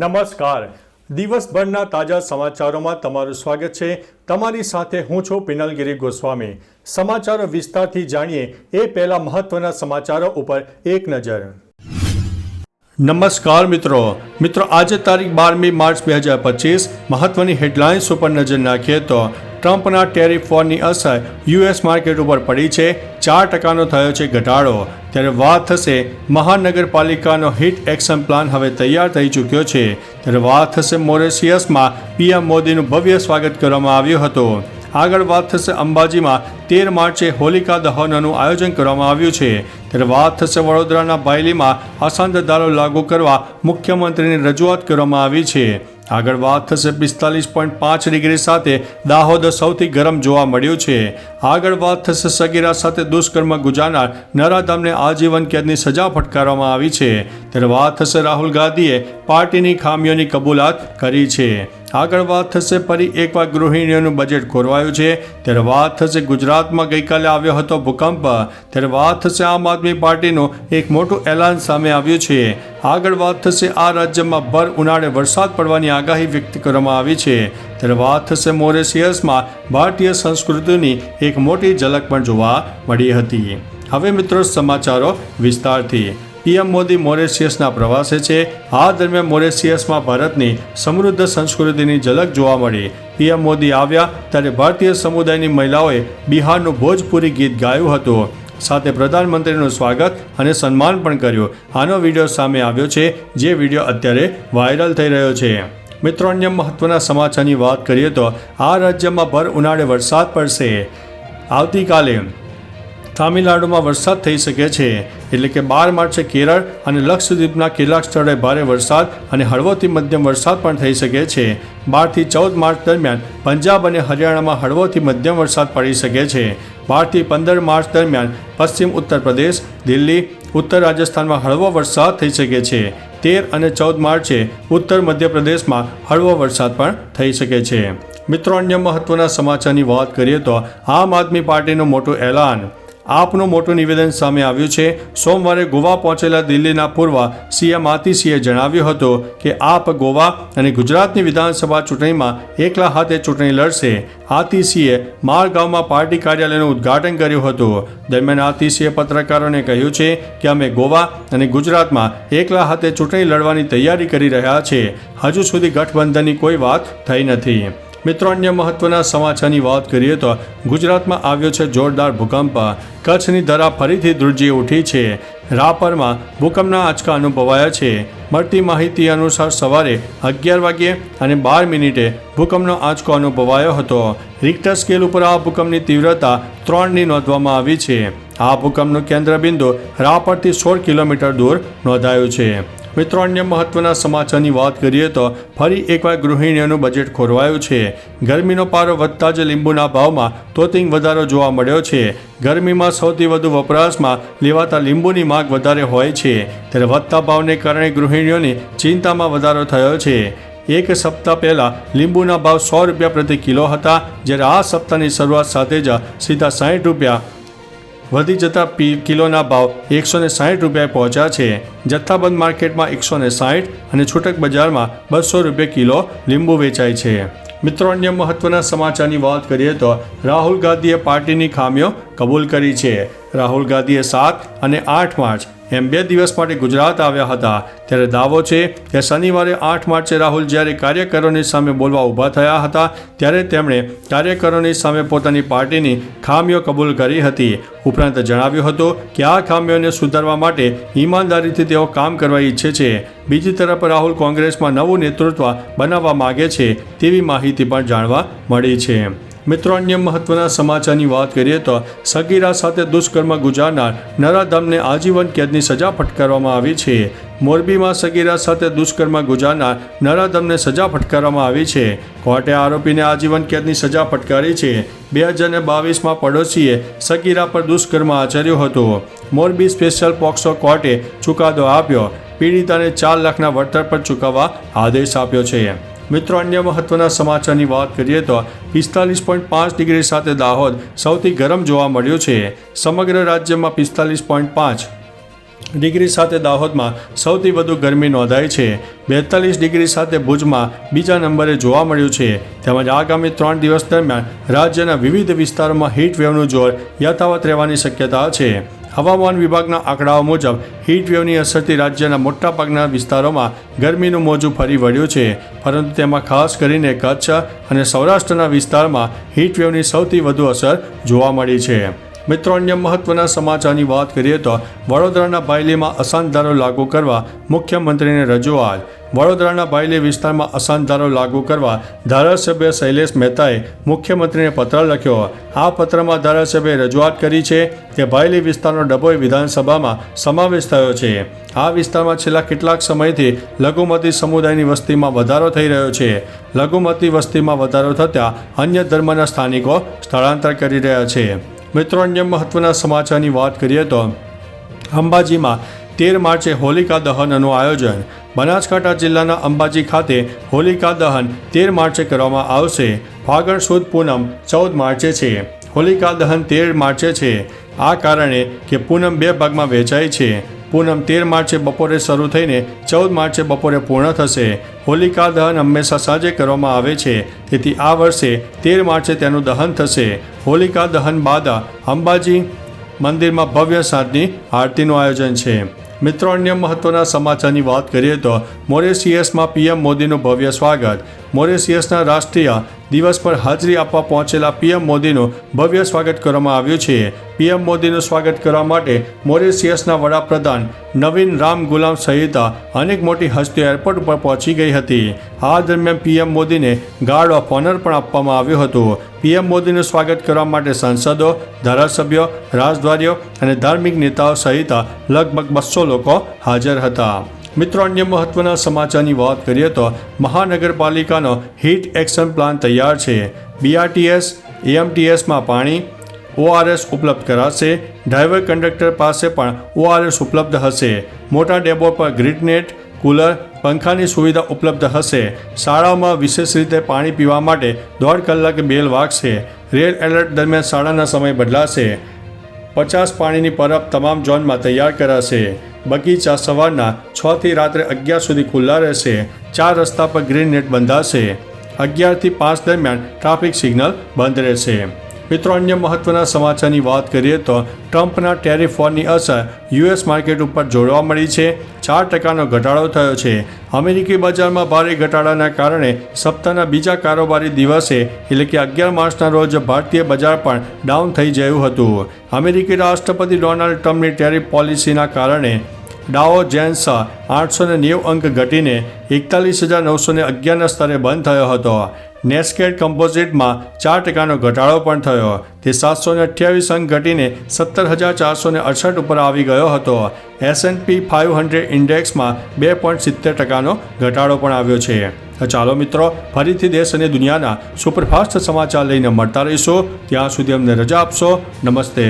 નમસ્કાર. દિવસભરના તાજા સમાચારોમાં તમારું સ્વાગત છે. તમારી સાથે હું છું પિનલગીરી ગોસ્વામી. સમાચારો વિસ્તારથી જાણીએ એ પહેલા મહત્વના સમાચારો ઉપર એક નજર. નમસ્કાર મિત્રો. આજે તારીખ 12મી માર્ચ 2025 મહત્વની હેડલાઇન્સ ઉપર નજર નાખીએ તો ટ્રમ્પના ટેરિફ વોરની અસર યુએસ માર્કેટ ઉપર પડી છે. 4% થયો છે ઘટાડો. ત્યારે વાત થશે મહાનગરપાલિકાનો હિટ એક્શન પ્લાન હવે તૈયાર થઈ ચૂક્યો છે. ત્યારે વાત થશે મોરેશિયસમાં પીએમ મોદીનું ભવ્ય સ્વાગત કરવામાં આવ્યું હતું. આગળ વાત થશે અંબાજીમાં 13 માર્ચે હોલિકા દહનનું આયોજન કરવામાં આવ્યું છે. ત્યારે વાત થશે વડોદરાના બાયલીમાં અસાંધધારો લાગુ કરવા મુખ્યમંત્રીની રજૂઆત કરવામાં આવી છે. આગળ વાત થશે 45.5 ડિગ્રી સાથે દાહોદ સૌથી ગરમ જોવા મળ્યું છે. આગળ વાત થશે સગીરા સાથે દુષ્કર્મ ગુજારનાર નરાધમને આજીવન કેદની સજા ફટકારવામાં આવી છે. ત્યારે વાત થશે રાહુલ ગાંધીએ પાર્ટીની ખામીઓની કબૂલાત કરી છે. આગળ વાત થશે ફરી એકવાર ગૃહિણીઓનું બજેટ ખોરવાયું છે. ત્યારે વાત થશે ગુજરાતમાં ગઈકાલે આવ્યો હતો ભૂકંપ. ત્યારે વાત થશે આમ આદમી પાર્ટીનું એક મોટું એલાન સામે આવ્યું છે. આગળ વાત થશે આ રાજ્યમાં ભર ઉનાળે વરસાદ પડવાની આગાહી વ્યક્ત કરવામાં આવી છે. ત્યારે વાત થશે મોરેશિયસમાં ભારતીય સંસ્કૃતિની એક મોટી ઝલક પણ જોવા મળી હતી. હવે મિત્રો સમાચારો વિસ્તારથી. પીએમ મોદી મોરેશિયસના પ્રવાસે છે. આ દરમિયાન મોરેશિયસમાં ભારતની સમૃદ્ધ સંસ્કૃતિની ઝલક જોવા મળી. પીએમ મોદી આવ્યા ત્યારે ભારતીય સમુદાયની મહિલાઓએ બિહારનું ભોજપુરી ગીત ગાયું હતું. સાથે પ્રધાનમંત્રીનું સ્વાગત અને સન્માન પણ કર્યું. આનો વિડીયો સામે આવ્યો છે, જે વિડીયો અત્યારે વાયરલ થઈ રહ્યો છે. મિત્રો, અન્ય મહત્વના સમાચારની વાત કરીએ તો આ રાજ્યમાં ભર ઉનાળે વરસાદ પડશે. આવતીકાલે તામિલનાડુમાં વરસાદ થઈ શકે છે. એટલે કે 12 માર્ચે કેરળ અને લક્ષદ્વીપના કેટલાક સ્થળોએ ભારે વરસાદ અને હળવોથી મધ્યમ વરસાદ પણ થઈ શકે છે. 12 થી 14 માર્ચ દરમિયાન પંજાબ અને હરિયાણામાં હળવોથી મધ્યમ વરસાદ પડી શકે છે. 12 થી 15 માર્ચ દરમિયાન પશ્ચિમ ઉત્તર પ્રદેશ, દિલ્હી, ઉત્તર રાજસ્થાનમાં હળવો વરસાદ થઈ શકે છે. 13 અને 14 માર્ચે ઉત્તર મધ્યપ્રદેશમાં હળવો વરસાદ પણ થઈ શકે છે. મિત્રો, અન્ય મહત્વના સમાચારની વાત કરીએ તો આમ આદમી પાર્ટીનું મોટું એલાન. આપનું મોટું નિવેદન સામે આવ્યું છે. સોમવારે ગોવા પહોંચેલા દિલ્હીના પૂર્વ સીએમ આતિશીએ જણાવ્યું હતું કે આપ ગોવા અને ગુજરાતની વિધાનસભા ચૂંટણીમાં એકલા હાથે ચૂંટણી લડશે. આતિશીએ મારગાંવમાં પાર્ટી કાર્યાલયનું ઉદ્ઘાટન કર્યું હતું. દરમિયાન આતિશીએ પત્રકારોને કહ્યું છે કે અમે ગોવા અને ગુજરાતમાં એકલા હાથે ચૂંટણી લડવાની તૈયારી કરી રહ્યા છે. હજુ સુધી ગઠબંધનની કોઈ વાત થઈ નથી. મિત્રો, અન્ય મહત્વના સમાચારની વાત કરીએ તો ગુજરાતમાં આવ્યો છે જોરદાર ભૂકંપ. કચ્છની ધરા ફરીથી ધ્રુજી ઉઠી છે. રાપરમાં ભૂકંપના આંચકા અનુભવાયા છે. મળતી માહિતી અનુસાર સવારે 11 વાગ્યે અને 12 મિનિટે ભૂકંપનો આંચકો અનુભવાયો હતો. રિક્ટર સ્કેલ ઉપર આ ભૂકંપની તીવ્રતા 3ની નોંધવામાં આવી છે. આ ભૂકંપનું કેન્દ્રબિંદુ રાપરથી 16 કિલોમીટર દૂર નોંધાયું છે. મિત્રો, અન્ય મહત્વના સમાચારની વાત કરીએ તો ફરી એકવાર ગૃહિણીઓનું બજેટ ખોરવાયું છે. ગરમીનો પારો વધતા જ લીંબુના ભાવમાં તોતિંગ વધારો જોવા મળ્યો છે. ગરમીમાં સૌથી વધુ વપરાશમાં લેવાતા લીંબુની માંગ વધારે હોય છે. ત્યારે વધતા ભાવને કારણે ગૃહિણીઓની ચિંતામાં વધારો થયો છે. એક સપ્તાહ પહેલાં લીંબુના ભાવ 100 રૂપિયા પ્રતિ કિલો હતા, જ્યારે આ સપ્તાહની શરૂઆત સાથે જ સીધા 60 રૂપિયા વધી જતા કિલોના ભાવ 160 રૂપિયા પહોંચ્યા છે. જથ્થાબંધ માર્કેટમાં 160 અને છૂટક બજારમાં 200 રૂપિયા કિલો લીંબુ વેચાય છે. મિત્રો, અન્ય મહત્વના સમાચારની વાત કરીએ તો રાહુલ ગાંધીએ પાર્ટીની ખામીઓ કબૂલ કરી છે. રાહુલ ગાંધીએ 7 અને 8 માર્ચ એમ 2 દિવસ માટે ગુજરાત આવ્યા હતા. ત્યારે દાવો છે કે શનિવારે 8 માર્ચે રાહુલ જ્યારે કાર્યકરોની સામે બોલવા ઊભા થયા હતા, ત્યારે તેમણે કાર્યકરોની સામે પોતાની પાર્ટીની ખામીઓ કબૂલ કરી હતી. ઉપરાંત જણાવ્યું હતું કે આ ખામીઓને સુધારવા માટે ઈમાનદારીથી તેઓ કામ કરવા ઈચ્છે છે. બીજી તરફ રાહુલ કોંગ્રેસમાં નવું નેતૃત્વ બનાવવા માગે છે તેવી માહિતી પણ જાણવા મળી છે. મિત્રો, અન્ય મહત્વના સમાચારની વાત કરીએ તો સગીરા સાથે દુષ્કર્મ ગુજારનાર નરાધમને આજીવન કેદની સજા ફટકારવામાં આવી છે. મોરબીમાં સગીરા સાથે દુષ્કર્મ ગુજારનાર નરાધમને સજા ફટકારવામાં આવી છે. કોર્ટે આરોપીને આજીવન કેદની સજા ફટકારી છે. 2022માં પડોશીએ સગીરા પર દુષ્કર્મ આચર્યું હતું. મોરબી સ્પેશિયલ પોક્સો કોર્ટે ચુકાદો આપ્યો. પીડિતાને 4 લાખના વળતર પર ચૂકવવા આદેશ આપ્યો છે. મિત્રો, અન્ય મહત્વના સમાચારની વાત કરીએ તો 45.5 ડિગ્રી સાથે દાહોદ સૌથી ગરમ જોવા મળ્યું છે. સમગ્ર રાજ્યમાં 45.5 ડિગ્રી સાથે દાહોદમાં સૌથી વધુ ગરમી નોંધાઈ છે. 42 ડિગ્રી સાથે ભુજમાં બીજા નંબરે જોવા મળ્યું છે. તેમજ આગામી 3 દિવસ દરમિયાન રાજ્યના વિવિધ વિસ્તારોમાં હીટવેવનું જોર યથાવત રહેવાની શક્યતા છે. હવામાન વિભાગના આંકડાઓ મુજબ હીટવેવની અસરથી રાજ્યના મોટાભાગના વિસ્તારોમાં ગરમીનું મોજું ફરી વળ્યું છે, પરંતુ તેમાં ખાસ કરીને કચ્છ અને સૌરાષ્ટ્રના વિસ્તારમાં હીટવેવની સૌથી વધુ અસર જોવા મળી છે. મિત્રો, અન્ય મહત્વના સમાચારની વાત કરીએ તો વડોદરાના બાયલીમાં અસાનધારો લાગુ કરવા મુખ્યમંત્રીને રજૂઆત. વડોદરાના બાયલી વિસ્તારમાં અસાનધારો લાગુ કરવા ધારાસભ્ય શૈલેષ મહેતાએ મુખ્યમંત્રીને પત્ર લખ્યો. આ પત્રમાં ધારાસભ્યએ રજૂઆત કરી છે કે બાયલી વિસ્તારનો ડભોઈ વિધાનસભામાં સમાવેશ થયો છે. આ વિસ્તારમાં છેલ્લા કેટલાક સમયથી લઘુમતી સમુદાયની વસ્તીમાં વધારો થઈ રહ્યો છે. લઘુમતી વસ્તીમાં વધારો થતાં અન્ય ધર્મના સ્થાનિકો સ્થળાંતર કરી રહ્યા છે. મિત્રો, અન્ય મહત્વના સમાચારની વાત કરીએ તો અંબાજીમાં 13 માર્ચે હોલિકા દહનનું આયોજન. બનાસકાંઠા જિલ્લાના અંબાજી ખાતે હોલિકા દહન 13 માર્ચે કરવામાં આવશે. ફાગણ સુદ પૂનમ 14 માર્ચે છે. હોલિકા દહન 13 માર્ચે છે. આ કારણે કે પૂનમ 2 ભાગમાં વહેંચાય છે. પૂનમ 13 માર્ચે બપોરે શરૂ થઈને 14 માર્ચે બપોરે પૂર્ણ થશે. હોલિકા દહન હંમેશા સાંજે કરવામાં આવે છે, તેથી આ વર્ષે 13 માર્ચે તેનું દહન થશે. હોલિકા દહન બાદ અંબાજી મંદિરમાં ભવ્ય સાંજની આરતીનું આયોજન છે. મિત્રો, અન્ય મહત્વના સમાચારની વાત કરીએ તો મોરેશિયસમાં પીએમ મોદીનું ભવ્ય સ્વાગત. મોરેશિયસના રાષ્ટ્રીય દિવસ પર હાજરી આપવા પહોંચેલા પીએમ મોદીનું ભવ્ય સ્વાગત કરવામાં આવ્યું છે. પીએમ મોદીનું સ્વાગત કરવા માટે મોરેશિયસના વડાપ્રધાન નવીન રામ ગુલામ સહિત અનેક મોટી હસ્તીઓ એરપોર્ટ ઉપર પહોંચી ગઈ હતી. આ દરમિયાન પીએમ મોદીને ગાર્ડ ઓફ ઓનર પણ આપવામાં આવ્યું હતું. પીએમ મોદીનું સ્વાગત કરવા માટે સાંસદો, ધારાસભ્યો, રાજદ્વારીઓ અને ધાર્મિક નેતાઓ સહિત લગભગ 200 લોકો હાજર હતા. મિત્રો, અન્ય મહત્વના સમાચારની વાત કરીએ તો મહાનગરપાલિકાનો હીટ એક્શન પ્લાન તૈયાર છે. બીઆરટીએસ, એએમટીએસમાં પાણી, ઓઆરએસ ઉપલબ્ધ કરાશે. ડ્રાઈવર કંડક્ટર પાસે પણ ઓઆરએસ ઉપલબ્ધ હશે. મોટા ડેપો પર ગ્રીડનેટ, કુલર, પંખાની સુવિધા ઉપલબ્ધ હશે. શાળાઓમાં વિશેષ રીતે પાણી પીવા માટે 1.5 કલાકે બેલ વાગશે. રેડ એલર્ટ દરમિયાન શાળાના સમય બદલાશે. 50 પાણીની પરબ તમામ ઝોનમાં તૈયાર કરાશે. બગીચા સવારના 6 થી રાત્રે 11 સુધી ખુલ્લા રહેશે. 4 રસ્તા પર ગ્રીન નેટ બંધાશે. 11 થી 5 દરમિયાન ટ્રાફિક સિગ્નલ બંધ રહેશે. મિત્રો, અન્ય મહત્વના સમાચારની વાત કરીએ તો ટ્રમ્પના ટેરિફ વોરની અસર યુએસ માર્કેટ ઉપર જોવા મળી છે. 4% ઘટાડો થયો છે. અમેરિકી બજારમાં ભારે ઘટાડાના કારણે સપ્તાહના બીજા કારોબારી દિવસે એટલે કે 11 માર્ચના રોજ ભારતીય બજાર પણ ડાઉન થઈ ગયું હતું. અમેરિકી રાષ્ટ્રપતિ ડોનાલ્ડ ટ્રમ્પની ટેરિફ પોલિસીના કારણે ડાઓ જોન્સ 890 અંક ઘટીને 41,911ના સ્તરે બંધ થયો હતો. નેસ્કેડ કમ્પોઝિટમાં 4% ઘટાડો પણ થયો. તે 728 અંક ઘટીને 17,468 ઉપર આવી ગયો હતો. S&P 500 ઇન્ડેક્સમાં 2.70%નો ઘટાડો પણ આવ્યો છે. ચાલો મિત્રો, ફરીથી દેશ અને દુનિયાના સુપરફાસ્ટ સમાચાર લઈને મળતા રહીશું. ત્યાં સુધી અમને રજા આપશો. નમસ્તે.